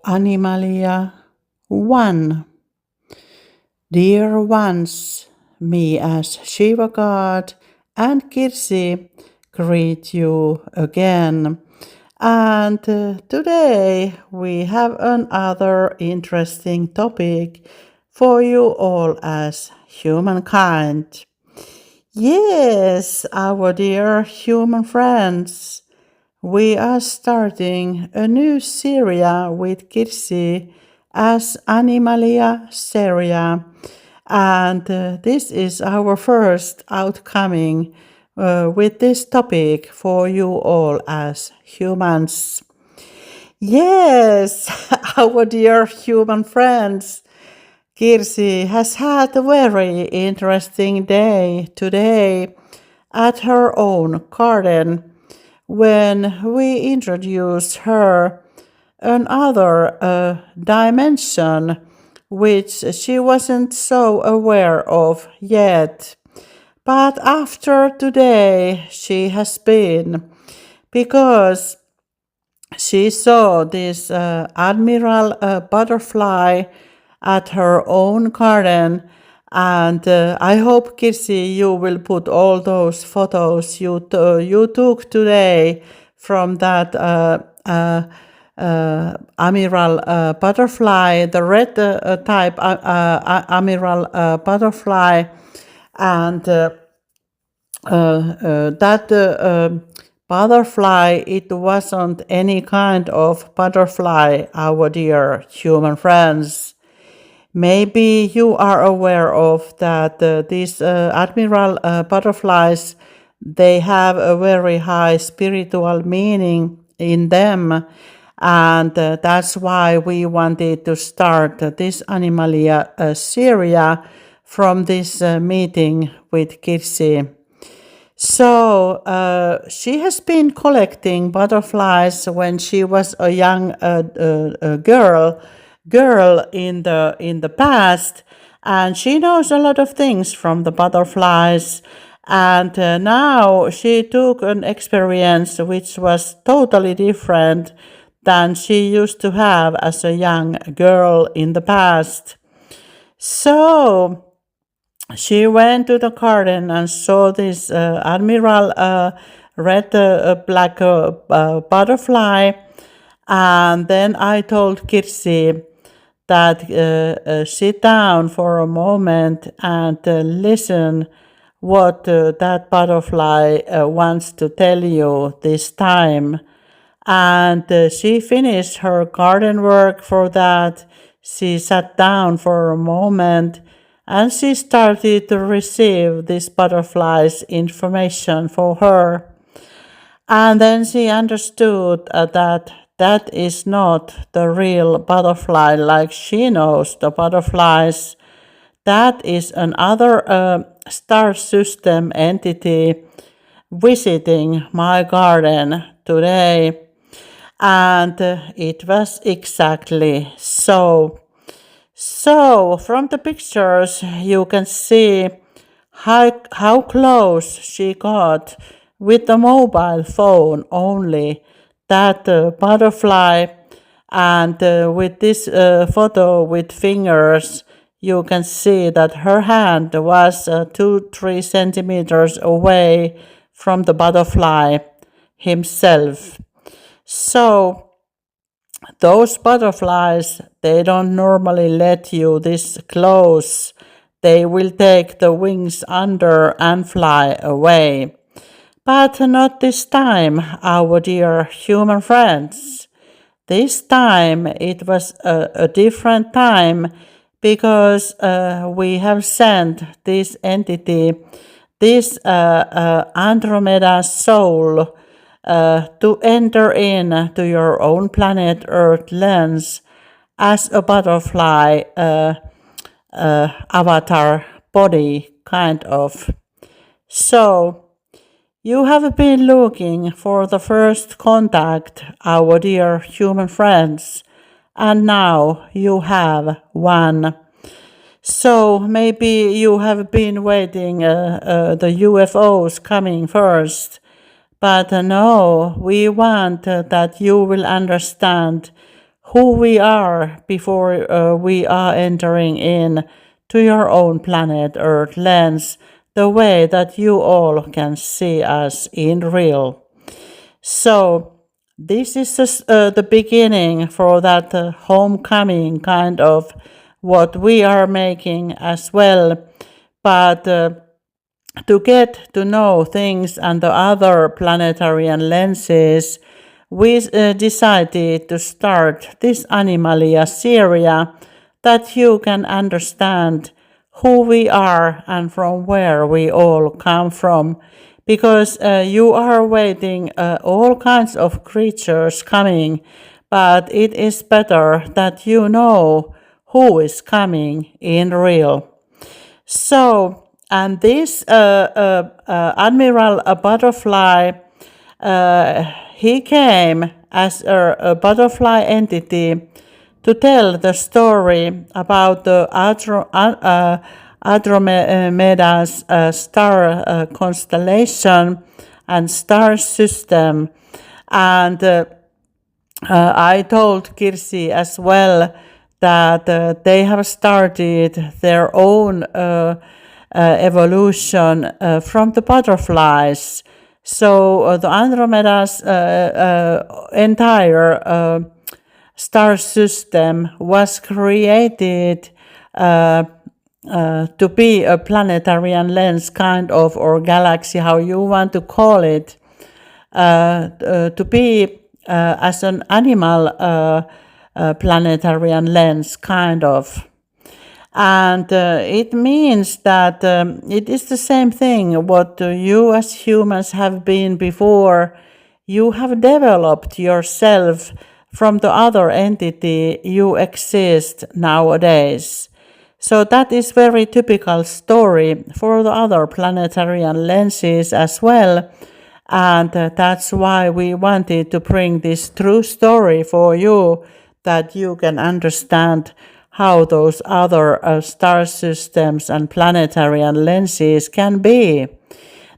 Animalia1. Dear ones, me as Shiva God and Kirsi greet you again. And today we have another interesting topic for you all as humankind. Yes, our dear human friends, we are starting a new series with Kirsi as Animalia series, and this is our first outcoming with this topic for you all as humans. Yes, our dear human friends, Kirsi has had a very interesting day today at her own garden when we introduced her another dimension which she wasn't so aware of yet. But after today she has been, because she saw this admiral butterfly at her own garden, and I hope, Kirsi, you will put all those photos you took today from that admiral butterfly, the red type admiral butterfly, and that butterfly, it wasn't any kind of butterfly, our dear human friends. Maybe you are aware of that these admiral butterflies, they have a very high spiritual meaning in them, and that's why we wanted to start this Animalia series from this meeting with Kirsi. So she has been collecting butterflies when she was a young girl in the past, and she knows a lot of things from the butterflies. And now she took an experience which was totally different than she used to have as a young girl in the past. So she went to the garden and saw this admiral red black butterfly, and then I told Kirsi that sit down for a moment and listen what that butterfly wants to tell you this time. And she finished her garden work for that. She sat down for a moment and she started to receive this butterfly's information for her. And then she understood that that is not the real butterfly like she knows the butterflies. That is another star system entity visiting my garden today. And it was exactly so. So from the pictures you can see how close she got with the mobile phone only, that butterfly, and with this photo with fingers you can see that her hand was 2-3 centimeters away from the butterfly himself. So those butterflies, they don't normally let you this close. They will take the wings under and fly away. But not this time, our dear human friends. This time it was a different time, because we have sent this entity, this Andromeda soul, to enter in to your own planet Earth lens as a butterfly avatar body, kind of. So you have been looking for the first contact, our dear human friends, and now you have one. So maybe you have been waiting the UFOs coming first, but no, we want that you will understand who we are before we are entering in to your own planet Earth lens, the way that you all can see us in real. So this is the beginning for that homecoming kind of what we are making as well. But to get to know things and the other planetarian lenses, we decided to start this Animalia series that you can understand who we are and from where we all come from. Because you are waiting all kinds of creatures coming, but it is better that you know who is coming in real. So, and this Admiral Butterfly, he came as a butterfly entity to tell the story about the Andromeda's star constellation and star system. And I told Kirsi as well that they have started their own evolution from the butterflies. So the Andromeda's entire star system was created to be a planetarian lens kind of, or galaxy, how you want to call it, to be as an animal planetarian lens kind of. And it means that it is the same thing what you as humans have been before. You have developed yourself from the other entity you exist nowadays. So that is very typical story for the other planetarian lenses as well. And that's why we wanted to bring this true story for you, that you can understand how those other star systems and planetarian lenses can be.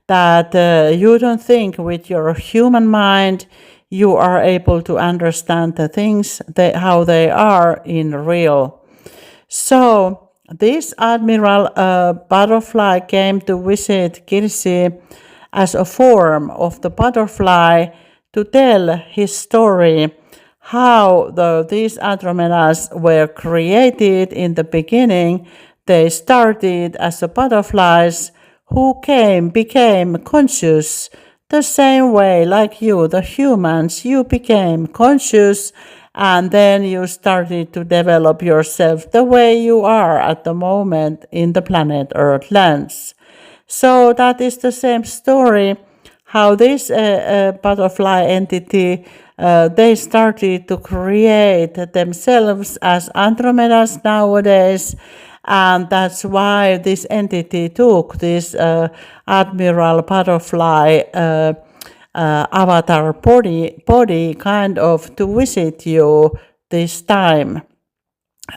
That you don't think with your human mind you are able to understand the things, how they are in real. So this Admiral Butterfly came to visit Kirsi as a form of the butterfly to tell his story, how these Andromedas were created in the beginning. They started as the butterflies who became conscious the same way like you, the humans. You became conscious and then you started to develop yourself the way you are at the moment in the planet Earth lens. So that is the same story, how this butterfly entity, they started to create themselves as Andromedas nowadays, and that's why this entity took this Admiral Butterfly avatar body kind of to visit you this time.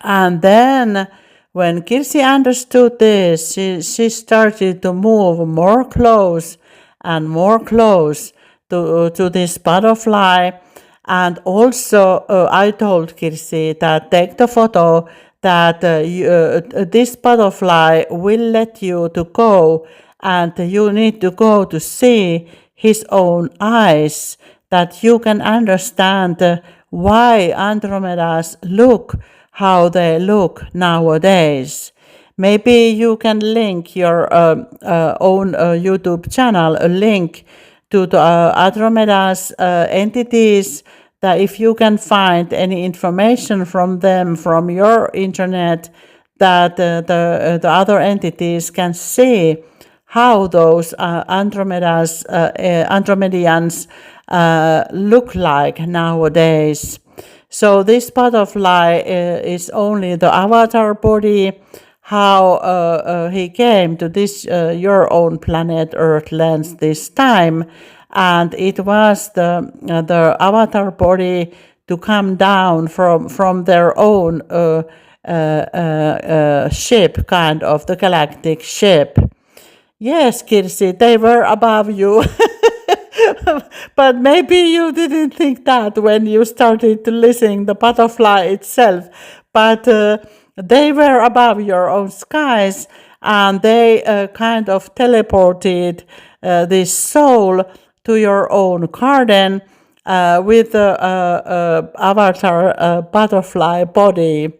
And then when Kirsi understood this, she started to move more close and more close to this butterfly. And also I told Kirsi that take the photo, that this butterfly will let you to go, and you need to go to see his own eyes, that you can understand why Andromedas look how they look nowadays. Maybe you can link your own YouTube channel, a link to the Andromedas entities, that if you can find any information from them from your internet, that the other entities can see how those Andromedians look like nowadays. So this butterfly is only the avatar body, how he came to this your own planet Earth lens this time, and it was the avatar body to come down from their own ship, kind of the galactic ship. Yes, Kirsi, they were above you. But maybe you didn't think that when you started to listen the butterfly itself. But they were above your own skies, and they kind of teleported this soul to your own garden with the avatar butterfly body.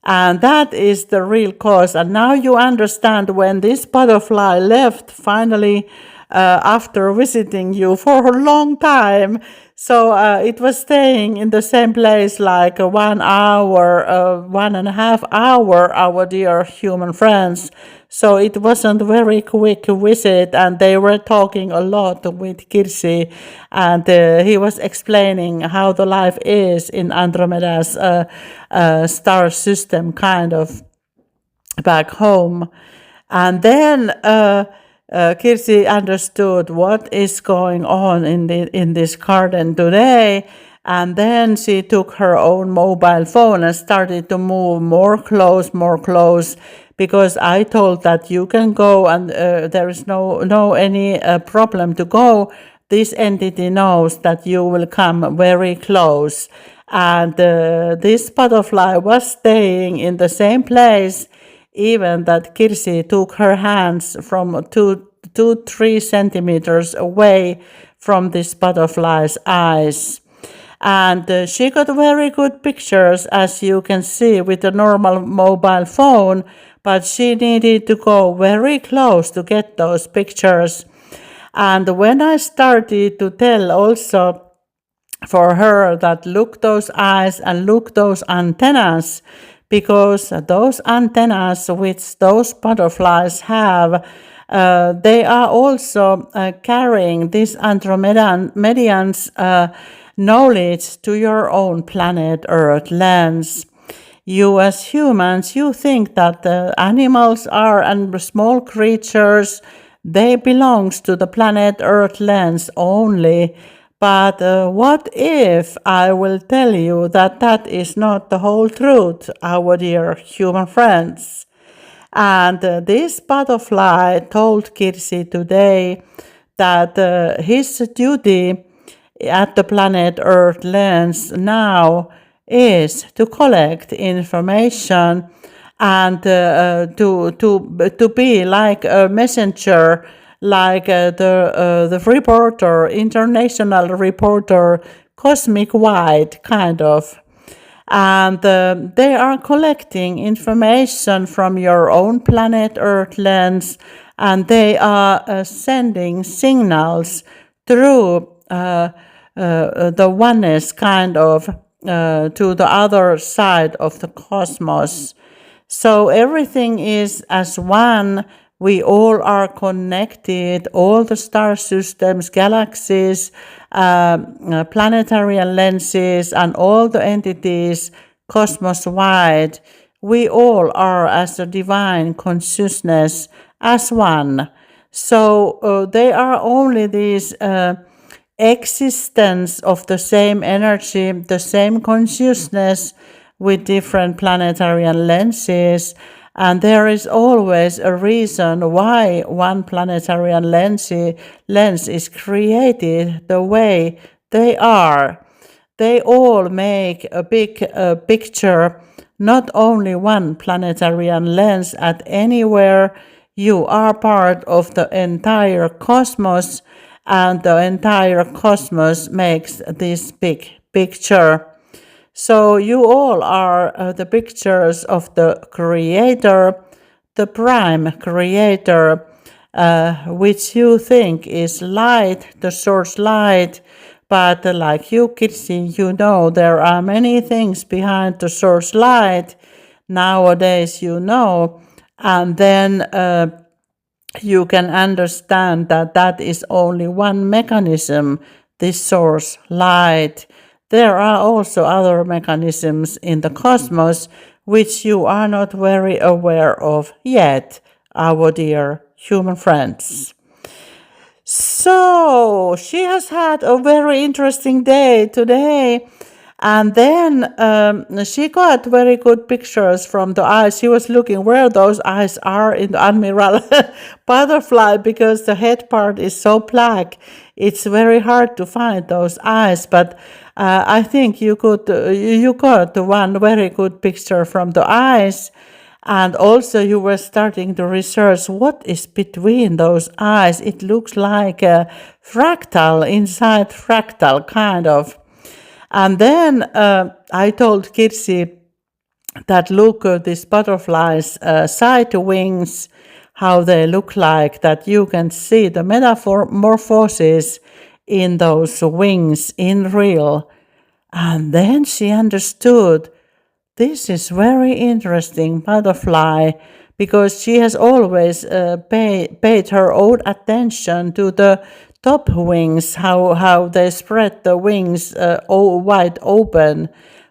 And that is the real cause. And now you understand when this butterfly left finally after visiting you for a long time. So it was staying in the same place like 1 hour, 1.5 hour, our dear human friends. So it wasn't very quick visit, and they were talking a lot with Kirsi, and he was explaining how the life is in Andromeda's star system, kind of back home. And then Kirsi understood what is going on in this garden today. And then she took her own mobile phone and started to move more close, because I told that you can go, and there is no any problem to go. This entity knows that you will come very close. And this butterfly was staying in the same place, even that Kirsi took her hands from 3 centimeters away from this butterfly's eyes. And she got very good pictures, as you can see, with a normal mobile phone, but she needed to go very close to get those pictures. And when I started to tell also for her that look those eyes and look those antennas, because those antennas which those butterflies have, they are also carrying this Andromedian's knowledge to your own planet Earth lens. You as humans, you think that the animals are and small creatures, they belongs to the planet Earth lens only. But what if I will tell you that that is not the whole truth, our dear human friends? And this butterfly told Kirsi today that his duty at the planet Earth lens now is to collect information and to be like a messenger, like the reporter, international reporter, cosmic wide kind of. And they are collecting information from your own planet Earth lens, and they are sending signals through the oneness kind of to the other side of the cosmos. So everything is as one. We all are connected, all the star systems, galaxies, planetary lenses, and all the entities cosmos-wide. We all are as a divine consciousness, as one. So they are only these existence of the same energy, the same consciousness with different planetary lenses. And there is always a reason why one planetary lens is created the way they are. They all make a big picture, not only one planetary lens at anywhere. You are part of the entire cosmos, and the entire cosmos makes this big picture. So you all are the pictures of the Creator, the prime Creator, which you think is light, the source light. But like you, Kirsi, you know there are many things behind the source light. Nowadays, you know, and then you can understand that that is only one mechanism, this source light. There are also other mechanisms in the cosmos which you are not very aware of yet, our dear human friends. So she has had a very interesting day today, And then she got very good pictures from the eyes. She was looking where those eyes are in the admiral butterfly, because the head part is so black. It's very hard to find those eyes. But I think you got one very good picture from the eyes. And also you were starting to research what is between those eyes. It looks like a fractal, inside fractal kind of. And then I told Kirsi that look at these butterflies' side wings, how they look like, that you can see the metamorphosis in those wings in real. And then she understood this is very interesting butterfly, because she has always paid her own attention to the top wings, how they spread the wings wide open.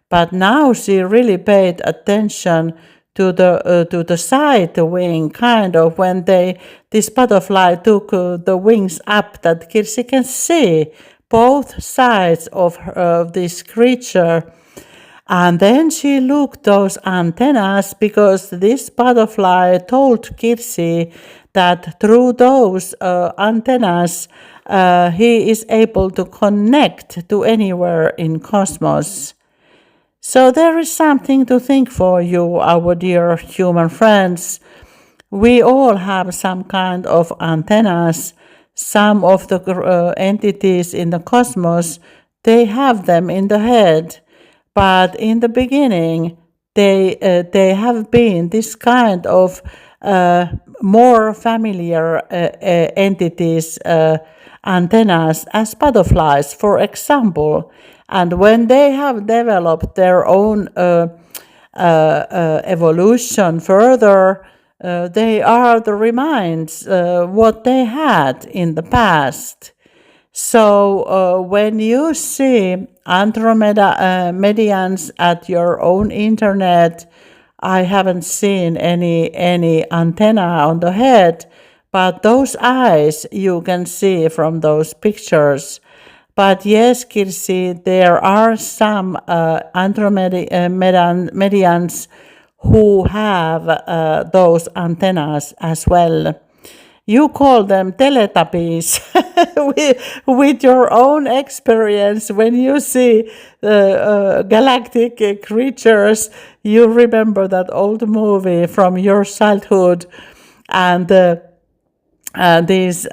But now she really paid attention to the side wing, kind of when this butterfly took the wings up, that Kirsi can see both sides of this creature. And then she looked those antennas, because this butterfly told Kirsi that through those antennas he is able to connect to anywhere in cosmos. So there is something to think for you, our dear human friends. We all have some kind of antennas. Some of the entities in the cosmos, they have them in the head. But in the beginning, they have been this kind of more familiar entities, antennas, as butterflies, for example. And when they have developed their own evolution further, they are the reminds what they had in the past. So when you see Andromedians at your own internet, I haven't seen any antenna on the head, but those eyes you can see from those pictures. But yes, Kirsi, there are some Andromedians who have those antennas as well. You call them Teletubbies with your own experience. When you see galactic creatures, you remember that old movie from your childhood, and these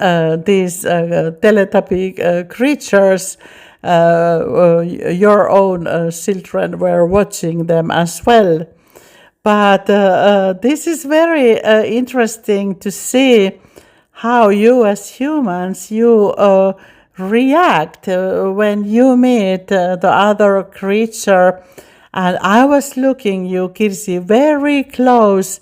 Teletubby creatures, your own children were watching them as well. But this is very interesting to see how you as humans, you react when you meet the other creature. And I was looking you, Kirsi, very close,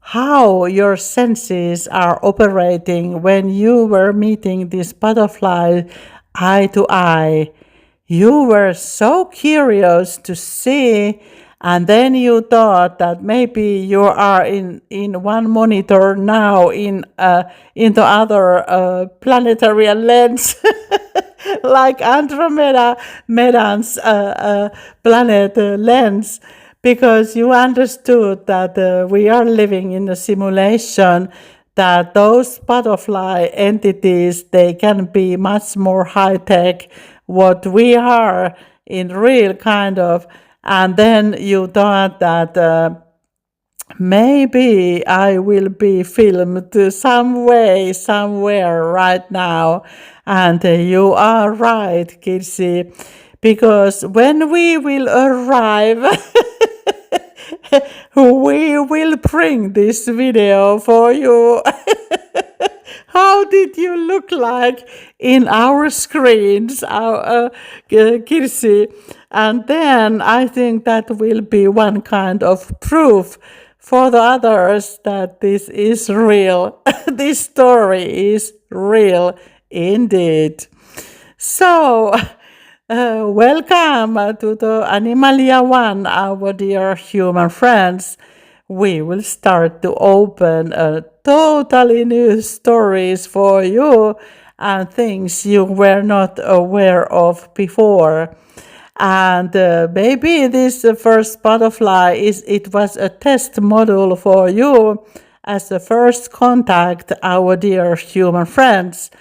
how your senses are operating when you were meeting this butterfly eye to eye. You were so curious to see, and then you thought that maybe you are in one monitor now in the other planetary lens, like Andromeda's planet lens, because you understood that we are living in a simulation, that those butterfly entities, they can be much more high-tech what we are in real kind of. And then you thought that maybe I will be filmed some way, somewhere right now. And you are right, Kirsi, because when we will arrive, we will bring this video for you. How did you look like in our screens, Kirsi? And then I think that will be one kind of proof for the others that this is real. This story is real indeed. So, welcome to the Animalia1, our dear human friends. We will start to open totally new stories for you and things you were not aware of before. And maybe this first butterfly it was a test model for you as the first contact, our dear human friends.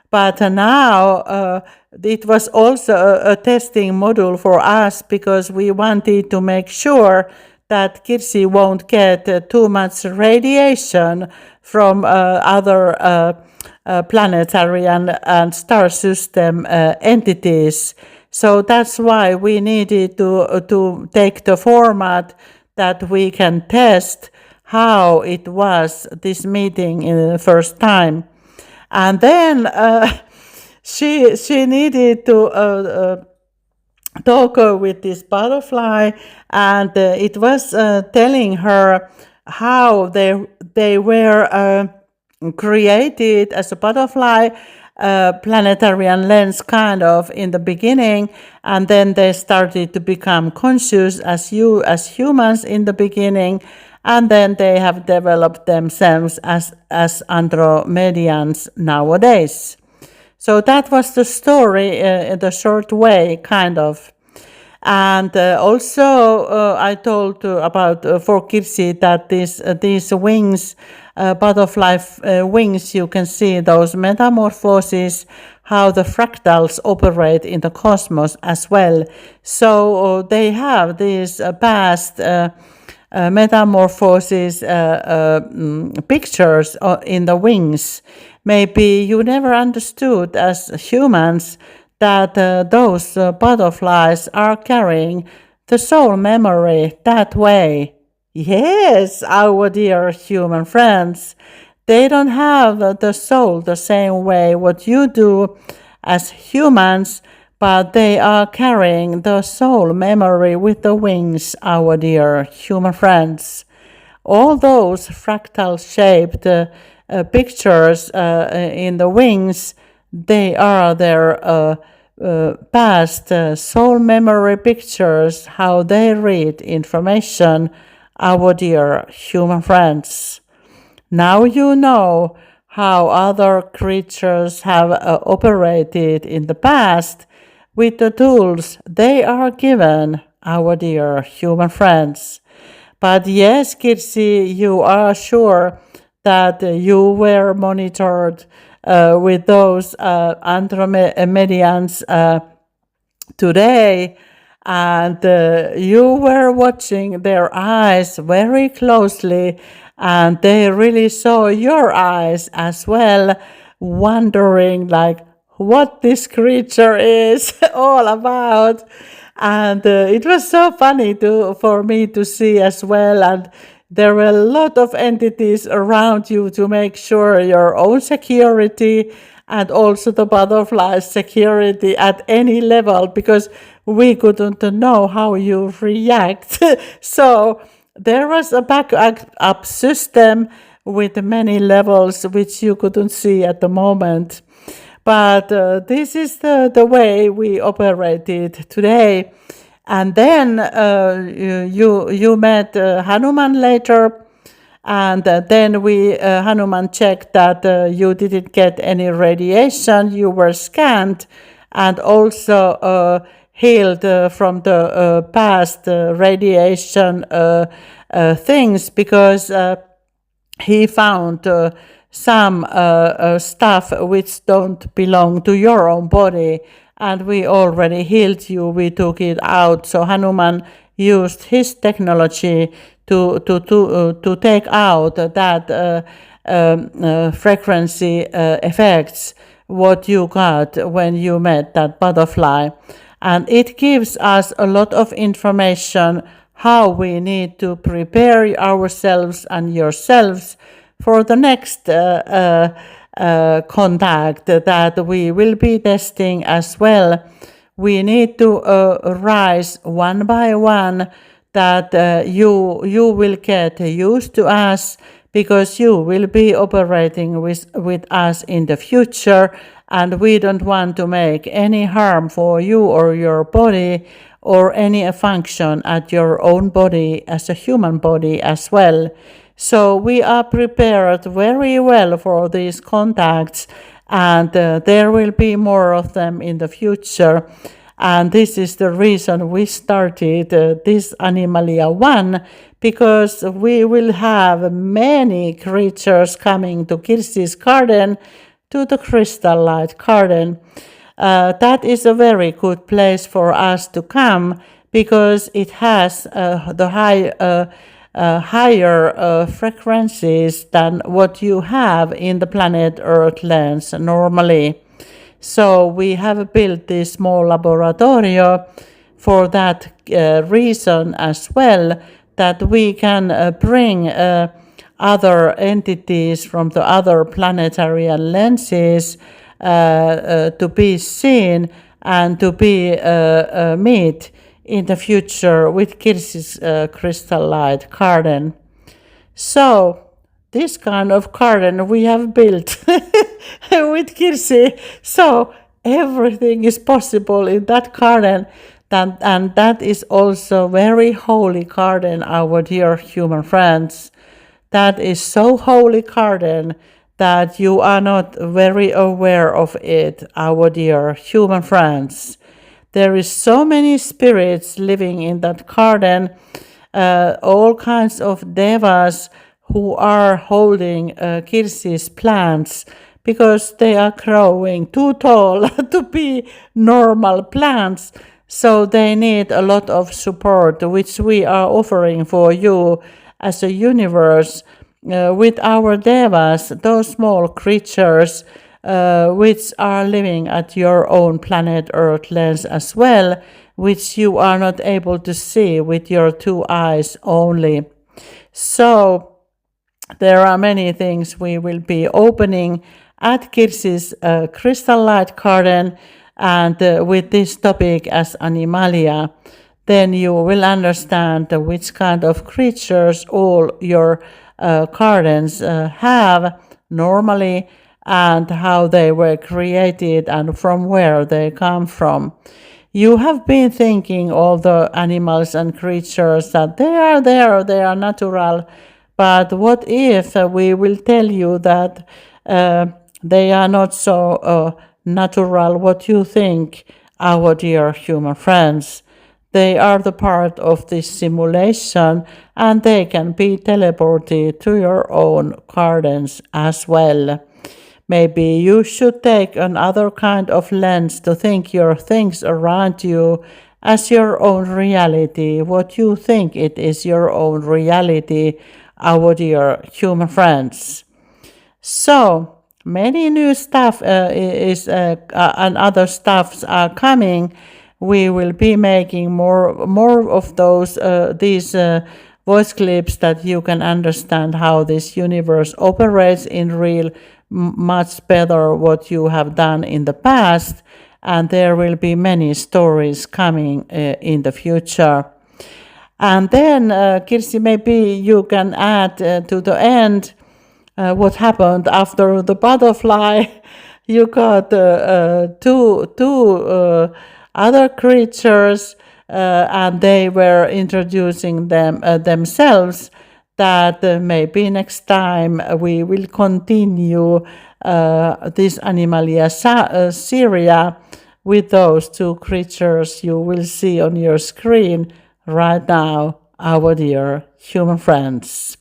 But now it was also a testing module for us because we wanted to make sure that Kirsi won't get too much radiation from other planetary and star system entities. So that's why we needed to take the format that we can test how it was this meeting in the first time. And then she needed to talk with this butterfly, and it was telling her how they were created as a butterfly planetarian lens kind of in the beginning, and then they started to become conscious as humans in the beginning, and then they have developed themselves as Andromedians nowadays. So that was the story in the short way, kind of. And also, I told about for Kirsi that these wings, butterfly wings, you can see those metamorphoses, how the fractals operate in the cosmos as well. So they have these past metamorphoses pictures in the wings. Maybe you never understood as humans that those butterflies are carrying the soul memory that way. Yes, our dear human friends, they don't have the soul the same way what you do as humans, but they are carrying the soul memory with the wings, our dear human friends. All those fractal shaped pictures in the wings, they are their past soul memory pictures, how they read information, our dear human friends. Now you know how other creatures have operated in the past with the tools they are given, our dear human friends. But yes, Kirsi, you are sure that you were monitored with those Andromedians today, and you were watching their eyes very closely, and they really saw your eyes as well, wondering like what this creature is all about. And it was so funny for me to see as well. And there were a lot of entities around you to make sure your own security and also the butterfly's security at any level, because we couldn't know how you react. So there was a backup system with many levels which you couldn't see at the moment. But this is the way we operated today. And then you met Hanuman later, and then Hanuman checked that you didn't get any radiation, you were scanned, and also healed from the past radiation things, because he found some stuff which don't belong to your own body, and we already healed you, we took it out. So Hanuman used his technology to take out that frequency effects what you got when you met that butterfly. And it gives us a lot of information how we need to prepare ourselves and yourselves for the next contact that we will be testing as well. We need to rise one by one, that you will get used to us, because you will be operating with us in the future, and we don't want to make any harm for you or your body or any function at your own body as a human body as well. So we are prepared very well for these contacts, and there will be more of them in the future. And this is the reason we started this Animalia1, because we will have many creatures coming to Kirsi's garden, to the Crystal Light Garden. That is a very good place for us to come, because it has the higher frequencies than what you have in the planet Earth lens normally. So we have built this small laboratorio for that reason as well, that we can bring other entities from the other planetary lenses to be seen and to be meet in the future with Kirsi's Crystal Light Garden. So this kind of garden we have built with Kirsi. So everything is possible in that garden. And that is also very holy garden, our dear human friends. That is so holy garden that you are not very aware of it, our dear human friends. There is so many spirits living in that garden, all kinds of devas who are holding Kirsi's plants, because they are growing too tall to be normal plants. So they need a lot of support, which we are offering for you as a universe with our devas, those small creatures which are living at your own planet Earth lens as well, which you are not able to see with your two eyes only. So there are many things we will be opening at Kirsi's Crystal Light Garden, and with this topic as Animalia, then you will understand which kind of creatures all your gardens have normally, and how they were created and from where they come from. You have been thinking all the animals and creatures that they are there, they are natural, but what if we will tell you that they are not so natural what you think, our dear human friends? They are the part of this simulation, and they can be teleported to your own gardens as well. Maybe you should take another kind of lens to think your things around you as your own reality, what you think it is your own reality, our dear human friends. So many new stuff and other stuffs are coming. We will be making more of these voice clips that you can understand how this universe operates in real, much better what you have done in the past, and there will be many stories coming in the future. And then, Kirsi, maybe you can add to the end what happened after the butterfly. You got two other creatures, and they were introducing themselves. That maybe next time we will continue this Animalia series with those two creatures you will see on your screen right now, our dear human friends.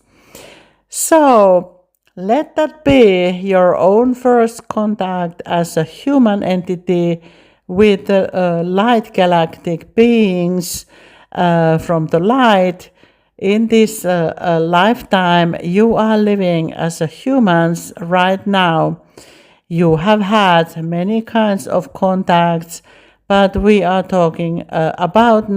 So let that be your own first contact as a human entity with light galactic beings from the light. In this lifetime you are living as a humans right now. You have had many kinds of contacts, but we are talking about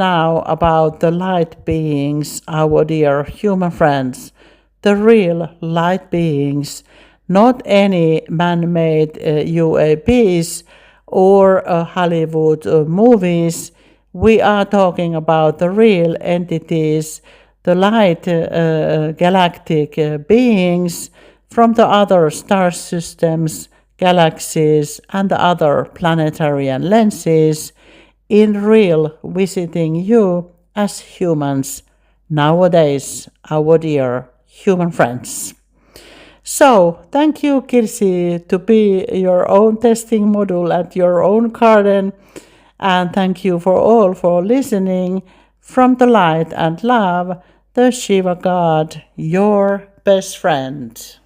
the light beings, our dear human friends, the real light beings, not any man-made UAPs or Hollywood movies. We are talking about the real entities, the light galactic beings from the other star systems, galaxies, and the other planetary lenses in real visiting you as humans nowadays, our dear human friends. So, thank you, Kirsi, to be your own testing module at your own garden. And thank you for all for listening. From the light and love, the Shiva God, your best friend.